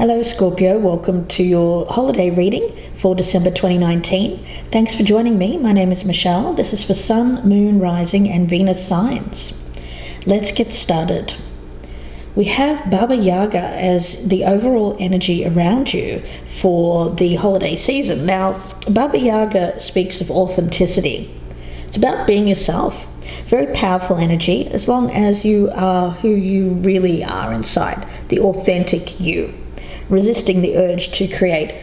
Hello Scorpio, welcome to your holiday reading for December 2019. Thanks for joining me. My name is Michelle. This is for Sun, Moon, Rising and Venus signs. Let's get started. We have Baba Yaga as the overall energy around you for the holiday season. Now, Baba Yaga speaks of authenticity. It's about being yourself. Very powerful energy as long as you are who you really are inside, the authentic you. Resisting the urge to create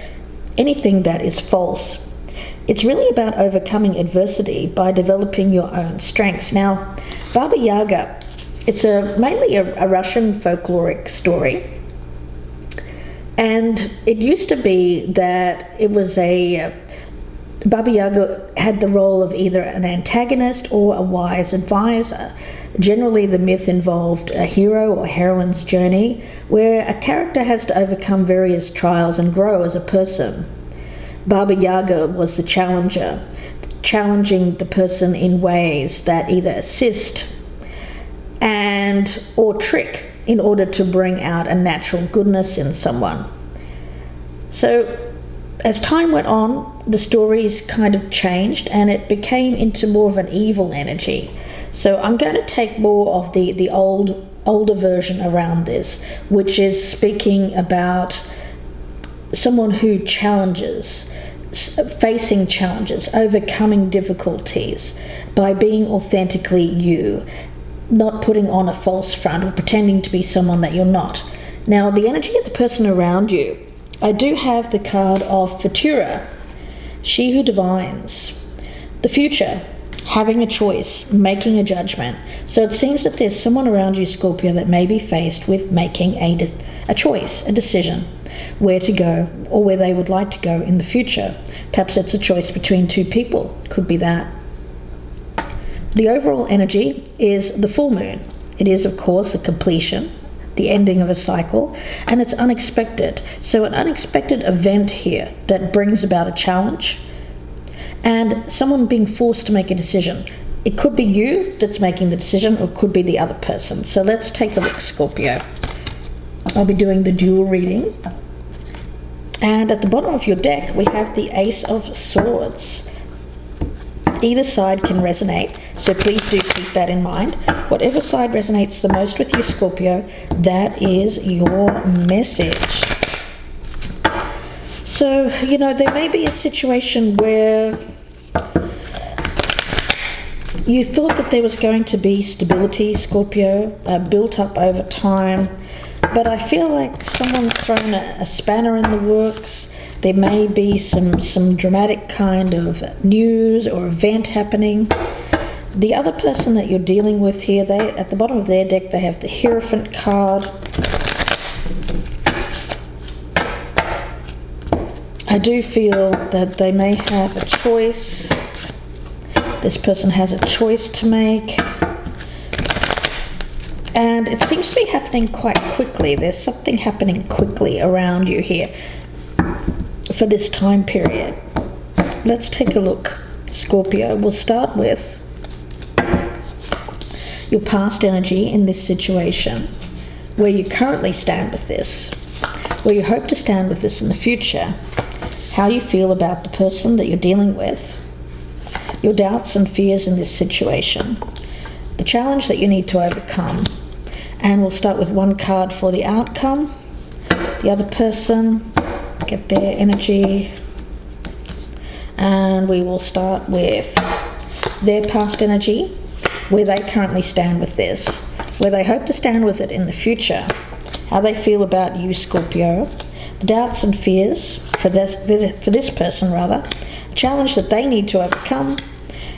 anything that is false. It's really about overcoming adversity by developing your own strengths. Now, Baba Yaga, it's mainly a Russian folkloric story. And it used to be that it was Baba Yaga had the role of either an antagonist or a wise advisor. Generally, the myth involved a hero or heroine's journey where a character has to overcome various trials and grow as a person. Baba Yaga was the challenger, challenging the person in ways that either assist or trick in order to bring out a natural goodness in someone. So, as time went on, the stories kind of changed and it became into more of an evil energy. So I'm going to take more of the older version around this, which is speaking about someone who challenges, facing challenges, overcoming difficulties by being authentically you, not putting on a false front or pretending to be someone that you're not. Now, the energy of the person around you, I do have the card of Futura, she who divines, the future, having a choice, making a judgment. So it seems that there's someone around you, Scorpio, that may be faced with making a choice, a decision, where to go or where they would like to go in the future. Perhaps it's a choice between two people, could be that. The overall energy is the full moon. It is, of course, a completion, the ending of a cycle, and it's unexpected. So an unexpected event here that brings about a challenge and someone being forced to make a decision. It could be you that's making the decision or it could be the other person. So let's take a look, Scorpio. I'll be doing the dual reading. And at the bottom of your deck, we have the Ace of Swords. Either side can resonate, so please do keep that in mind. Whatever side resonates the most with you, Scorpio, that is your message. So, there may be a situation where you thought that there was going to be stability, Scorpio, built up over time, but I feel like someone's thrown a spanner in the works. There may be some dramatic kind of news or event happening. The other person that you're dealing with here, at the bottom of their deck, they have the Hierophant card. I do feel that they may have a choice. This person has a choice to make. And it seems to be happening quite quickly. There's something happening quickly around you here for this time period. Let's take a look, Scorpio. We'll start with your past energy in this situation, where you currently stand with this, where you hope to stand with this in the future, how you feel about the person that you're dealing with, your doubts and fears in this situation, the challenge that you need to overcome. And we'll start with one card for the outcome, the other person, get their energy, and we will start with their past energy, where they currently stand with this, where they hope to stand with it in the future, how they feel about you, Scorpio, the doubts and fears for this person, a challenge that they need to overcome,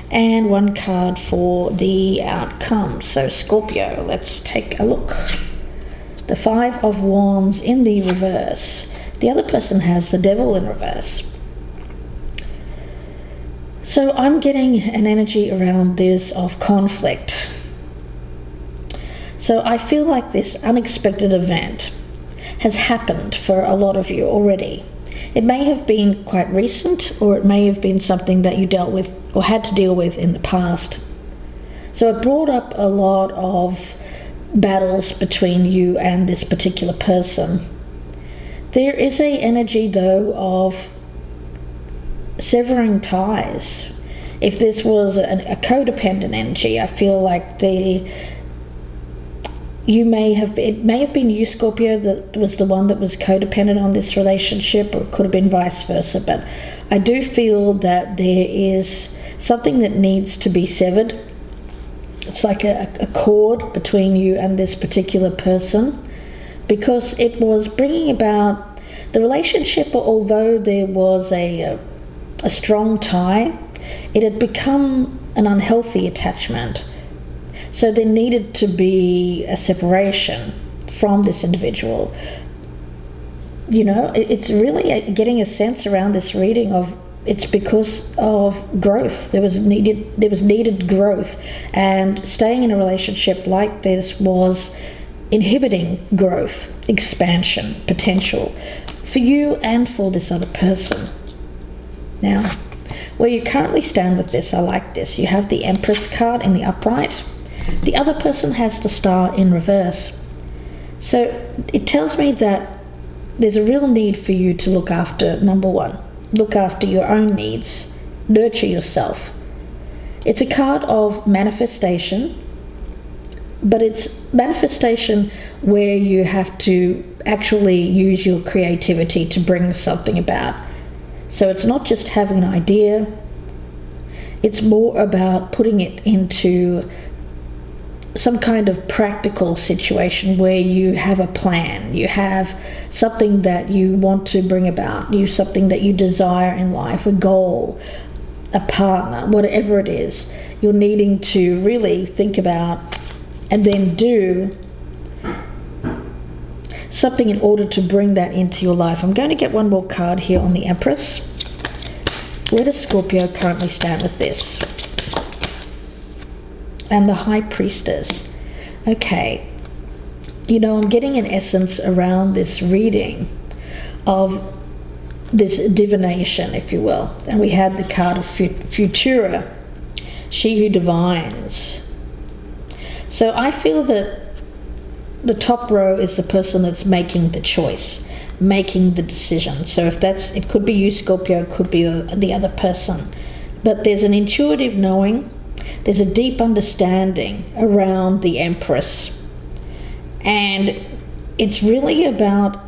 and one card for the outcome. So Scorpio, let's take a look. The Five of Wands in the reverse. The other person has the Devil in reverse. So I'm getting an energy around this of conflict. So I feel like this unexpected event has happened for a lot of you already. It may have been quite recent, or it may have been something that you dealt with or had to deal with in the past. So it brought up a lot of battles between you and this particular person. There is a energy, though, of severing ties. If this was a codependent energy, I feel like it may have been you, Scorpio, that was the one that was codependent on this relationship, or it could have been vice versa. But I do feel that there is something that needs to be severed. It's like a cord between you and this particular person, because it was bringing about the relationship. Although there was a strong tie, it had become an unhealthy attachment. So there needed to be a separation from this individual. You know, it's really getting a sense around this reading of it's because of growth. There was needed growth, and staying in a relationship like this was inhibiting growth, expansion, potential for you and for this other person. Now, where you currently stand with this, I like this. You have the Empress card in the upright. The other person has the Star in reverse. So it tells me that there's a real need for you to look after, number one, look after your own needs, nurture yourself. It's a card of manifestation, but it's manifestation where you have to actually use your creativity to bring something about. So it's not just having an idea, it's more about putting it into some kind of practical situation where you have a plan, you have something that you want to bring about, something that you desire in life, a goal, a partner, whatever it is. You're needing to really think about and then do something in order to bring that into your life. I'm going to get one more card here on the Empress. Where does Scorpio currently stand with this? And the High Priestess. Okay, you know, I'm getting an essence around this reading of this divination, if you will. And we had the card of Futura, she who divines. So I feel that the top row is the person that's making the choice, making the decision. So if it could be you, Scorpio, it could be the other person. But there's an intuitive knowing. There's a deep understanding around the Empress, and it's really about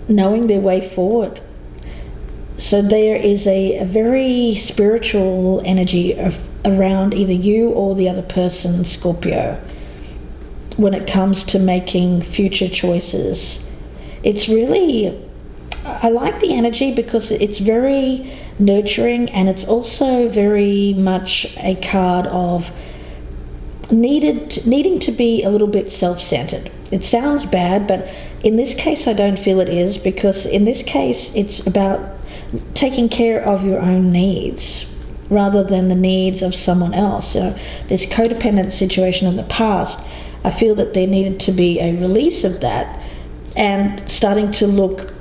knowing their way forward. So there is a very spiritual energy around either you or the other person, Scorpio, when it comes to making future choices. It's really, I like the energy because it's very nurturing, and it's also very much a card of needing to be a little bit self-centered. It sounds bad, but in this case I don't feel it is, because in this case it's about taking care of your own needs rather than the needs of someone else. So this codependent situation in the past, I feel that there needed to be a release of that and starting to look,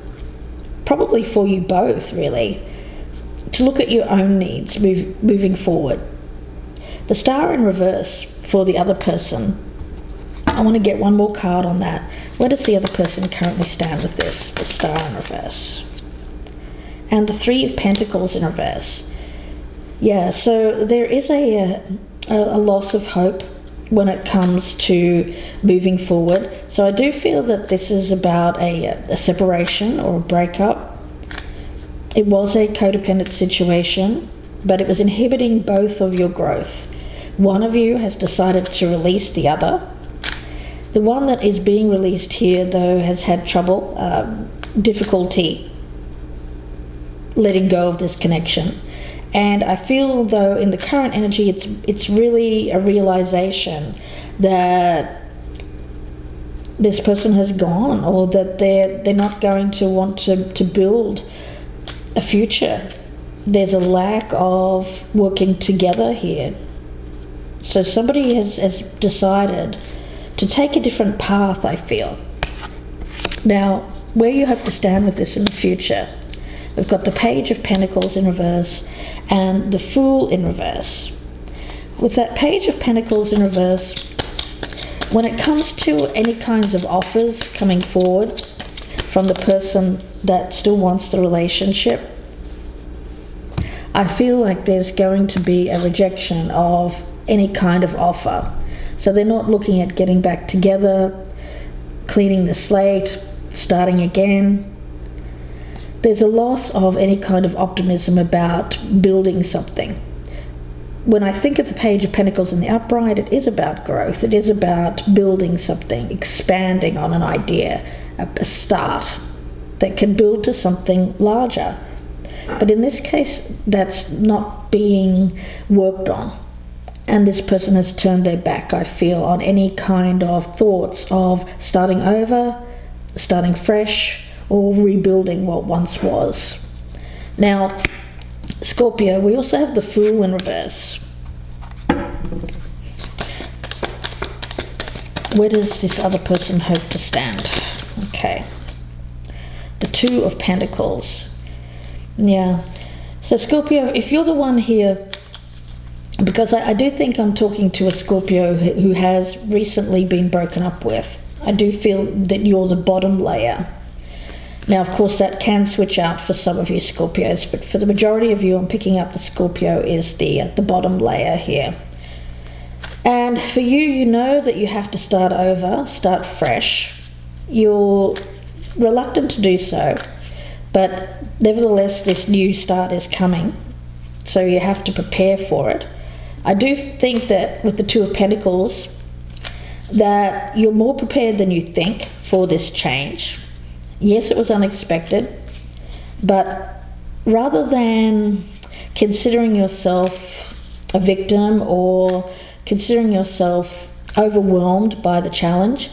probably for you both really, to look at your own needs moving forward. The Star in reverse for the other person. I want to get one more card on that. Where does the other person currently stand with this? The Star in reverse. And the Three of Pentacles in reverse. Yeah, so there is a loss of hope when it comes to moving forward. So I do feel that this is about a separation or a breakup. It was a codependent situation, but it was inhibiting both of your growth. One of you has decided to release the other. The one that is being released here, though, has had trouble, difficulty letting go of this connection. And I feel, though, in the current energy, it's really a realization that this person has gone, or that they're not going to want to build a future. There's a lack of working together here. So somebody has decided to take a different path, I feel. Now, where you hope to stand with this in the future, we've got the Page of Pentacles in reverse and the Fool in reverse. With that Page of Pentacles in reverse, when it comes to any kinds of offers coming forward from the person that still wants the relationship, I feel like there's going to be a rejection of any kind of offer. So they're not looking at getting back together, cleaning the slate, starting again. There's a loss of any kind of optimism about building something. When I think of the Page of Pentacles in the upright, it is about growth. It is about building something, expanding on an idea, a start that can build to something larger. But in this case, that's not being worked on. And this person has turned their back, I feel, on any kind of thoughts of starting over, starting fresh, or rebuilding what once was. Now, Scorpio, we also have the Fool in reverse. Where does this other person hope to stand? Okay. The Two of Pentacles. Yeah. So Scorpio, if you're the one here, because I do think I'm talking to a Scorpio who has recently been broken up with. I do feel that you're the bottom layer. Now, of course, that can switch out for some of you Scorpios, but for the majority of you, I'm picking up the Scorpio is the bottom layer here. And for you, you know that you have to start over, start fresh. You're reluctant to do so, but nevertheless, this new start is coming, so you have to prepare for it. I do think that with the Two of Pentacles, that you're more prepared than you think for this change. Yes, it was unexpected, but rather than considering yourself a victim or considering yourself overwhelmed by the challenge,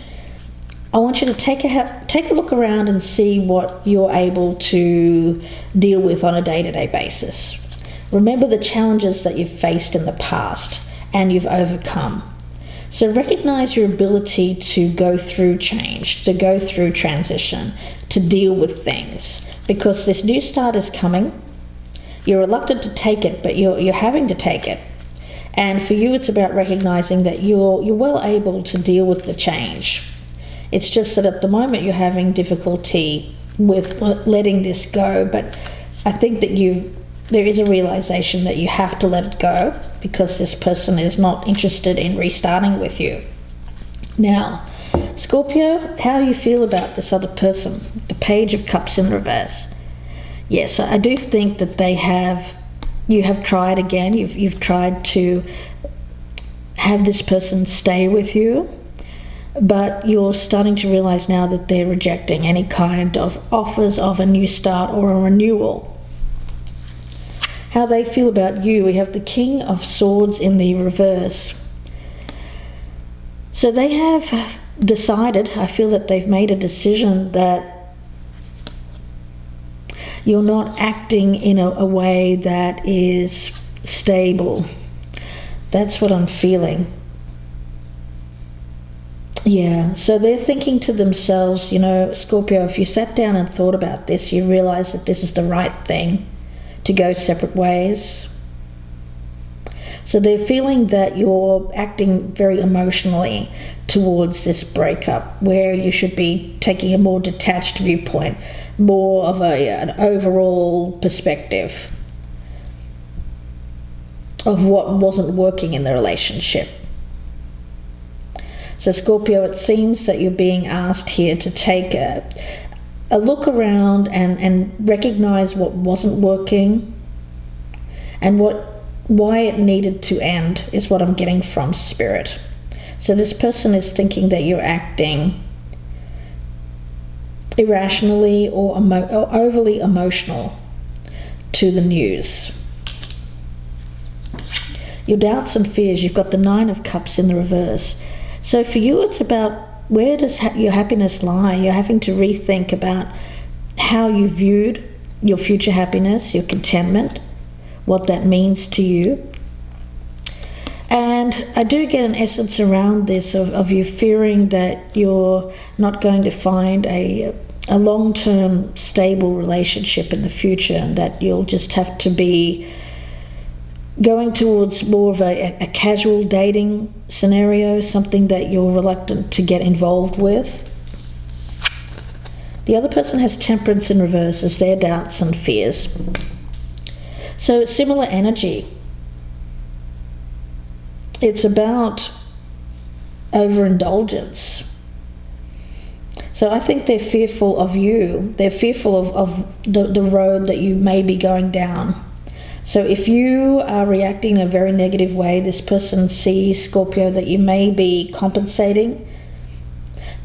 I want you to take a look around and see what you're able to deal with on a day-to-day basis. Remember the challenges that you've faced in the past and you've overcome. So recognize your ability to go through change, to go through transition, to deal with things, because this new start is coming. You're reluctant to take it, but you're having to take it. And for you, it's about recognizing that you're well able to deal with the change. It's just that at the moment you're having difficulty with letting this go, but I think that there is a realization that you have to let it go because this person is not interested in restarting with you. Now, Scorpio, how you feel about this other person, the Page of Cups in reverse. Yes, I do think that you have tried again, you've tried to have this person stay with you, but you're starting to realize now that they're rejecting any kind of offers of a new start or a renewal. How they feel about you, we have the King of Swords in the reverse. So they have decided, I feel that they've made a decision that you're not acting in a way that is stable. That's what I'm feeling. Yeah, so they're thinking to themselves, Scorpio, if you sat down and thought about this, you realize that this is the right thing to go separate ways. So they're feeling that you're acting very emotionally towards this breakup, where you should be taking a more detached viewpoint, more of an overall perspective of what wasn't working in the relationship. So Scorpio, it seems that you're being asked here to take a look around and recognize what wasn't working and why it needed to end is what I'm getting from Spirit. So this person is thinking that you're acting irrationally or overly emotional to the news. Your doubts and fears, you've got the Nine of Cups in the reverse. So for you, it's about where does your happiness lie? You're having to rethink about how you viewed your future happiness, your contentment, what that means to you. And I do get an essence around this of you fearing that you're not going to find a long-term stable relationship in the future, and that you'll just have to be going towards more of a casual dating scenario, something that you're reluctant to get involved with. The other person has Temperance in reverse as their doubts and fears. So similar energy. It's about overindulgence. So I think they're fearful of you. They're fearful of the road that you may be going down. So if you are reacting in a very negative way, this person sees, Scorpio, that you may be compensating,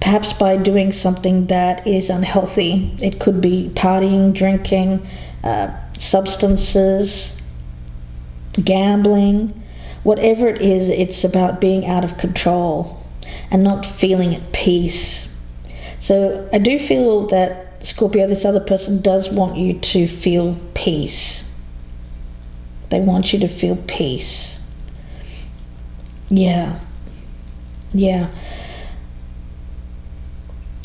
perhaps by doing something that is unhealthy. It could be partying, drinking, substances, gambling. Whatever it is, it's about being out of control and not feeling at peace. So I do feel that, Scorpio, this other person does want you to feel peace. They want you to feel peace. Yeah.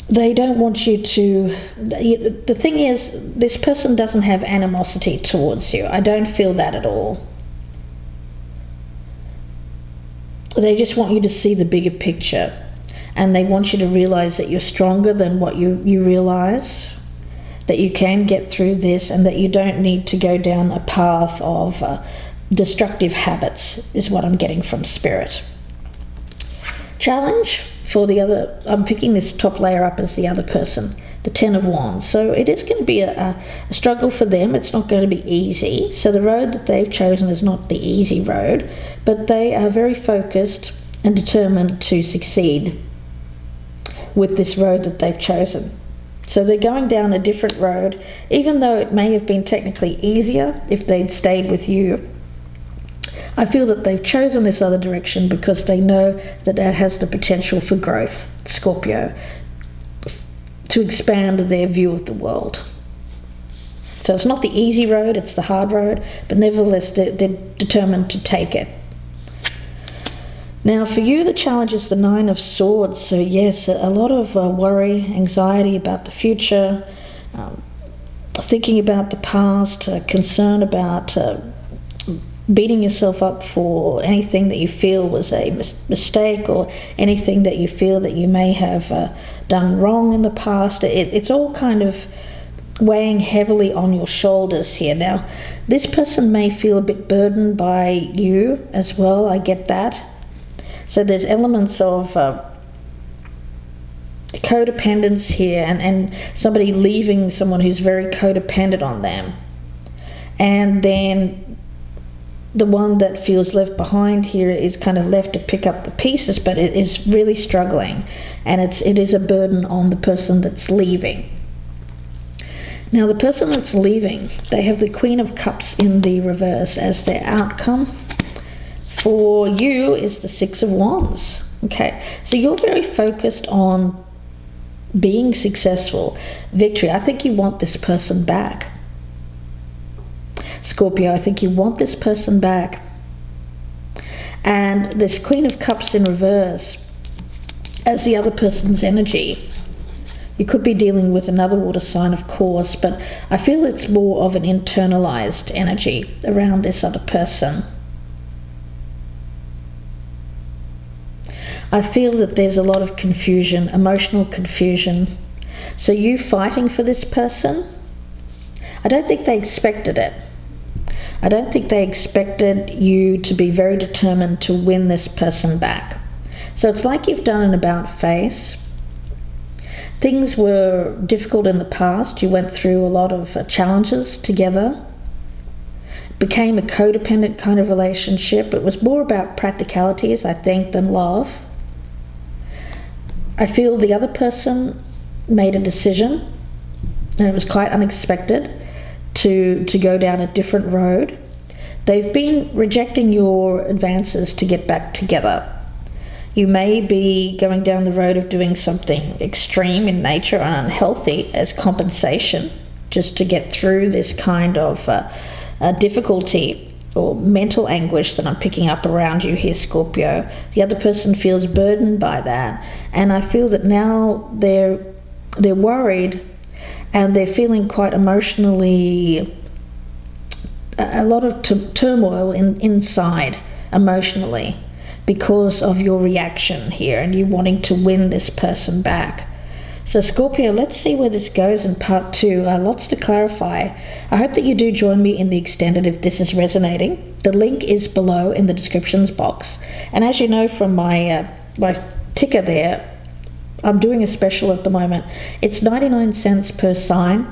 They don't want you to... The thing is, this person doesn't have animosity towards you. I don't feel that at all. They just want you to see the bigger picture, and they want you to realize that you're stronger than what you realize, that you can get through this, and that you don't need to go down a path of destructive habits, is what I'm getting from Spirit. Challenge for the other, I'm picking this top layer up as the other person, the Ten of Wands. So it is going to be a struggle for them. It's not going to be easy. So the road that they've chosen is not the easy road, but they are very focused and determined to succeed with this road that they've chosen. So they're going down a different road, even though it may have been technically easier if they'd stayed with you. I feel that they've chosen this other direction because they know that that has the potential for growth, Scorpio, to expand their view of the world. So it's not the easy road, it's the hard road, but nevertheless they're determined to take it. Now for you, the challenge is the Nine of Swords. So yes, a lot of worry, anxiety about the future, thinking about the past, concern about beating yourself up for anything that you feel was a mistake, or anything that you feel that you may have done wrong in the past. It's all kind of weighing heavily on your shoulders here. Now, this person may feel a bit burdened by you as well. I get that. So there's elements of codependence here, and somebody leaving someone who's very codependent on them. And then the one that feels left behind here is kind of left to pick up the pieces, but it is really struggling, and it is a burden on the person that's leaving. Now the person that's leaving, they have the Queen of Cups in the reverse as their outcome. For you is the Six of Wands. Okay, so you're very focused on being successful, victory. I think you want this person back. Scorpio, I think you want this person back. And this Queen of Cups in reverse as the other person's energy. You could be dealing with another water sign, of course, but I feel it's more of an internalized energy around this other person. I feel that there's a lot of confusion, emotional confusion. So you fighting for this person, I don't think they expected it. I don't think they expected you to be very determined to win this person back. So it's like you've done an about face. Things were difficult in the past. You went through a lot of challenges together. It became a codependent kind of relationship. It was more about practicalities, I think, than love. I feel the other person made a decision, and it was quite unexpected, to go down a different road. They've been rejecting your advances to get back together. You may be going down the road of doing something extreme in nature and unhealthy as compensation, just to get through this kind of difficulty or mental anguish that I'm picking up around you here, Scorpio. The other person feels burdened by that, and I feel that now they're worried, and they're feeling quite emotionally, a lot of turmoil inside emotionally because of your reaction here and you wanting to win this person back. So Scorpio, let's see where this goes in part 2. Lots to clarify. I hope that you do join me in the extended if this is resonating. The link is below in the descriptions box. And as you know from my ticker there, I'm doing a special at the moment. It's 99 cents per sign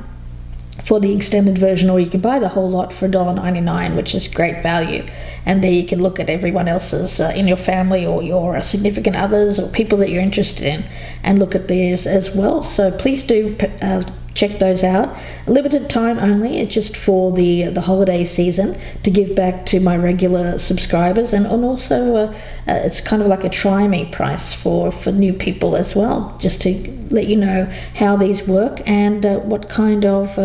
for the extended version, or you can buy the whole lot for $1.99, which is great value. And there you can look at everyone else's in your family, or your significant others, or people that you're interested in, and look at theirs as well. So please do check those out. Limited time only. It's just for the holiday season to give back to my regular subscribers, and also it's kind of like a try me price for new people as well, just to let you know how these work and what kind of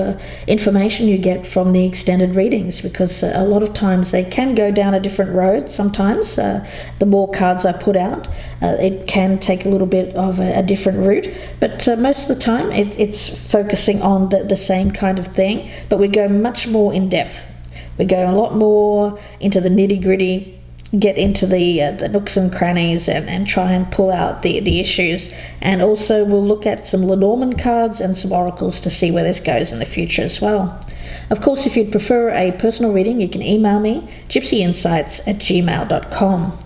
information you get from the extended readings, because a lot of times they can go down a different road. Sometimes the more cards I put out, it can take a little bit of a different route, but most of the time it's focusing on the same kind of thing, but we go much more in depth. We go a lot more into the nitty-gritty, get into the nooks and crannies, and try and pull out the issues. And also we'll look at some Lenormand cards and some oracles to see where this goes in the future as well. Of course, if you'd prefer a personal reading, you can email me, gypsyinsights@gmail.com.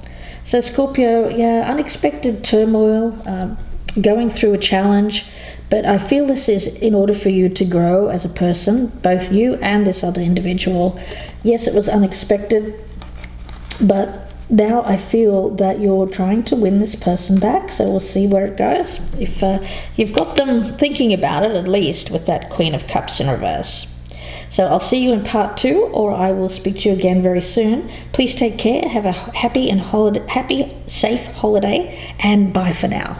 So Scorpio, unexpected turmoil, going through a challenge, but I feel this is in order for you to grow as a person, both you and this other individual. Yes, it was unexpected, but now I feel that you're trying to win this person back, so we'll see where it goes. If you've got them thinking about it, at least, with that Queen of Cups in reverse. So I'll see you in part 2, or I will speak to you again very soon. Please take care, have a happy, safe holiday, and bye for now.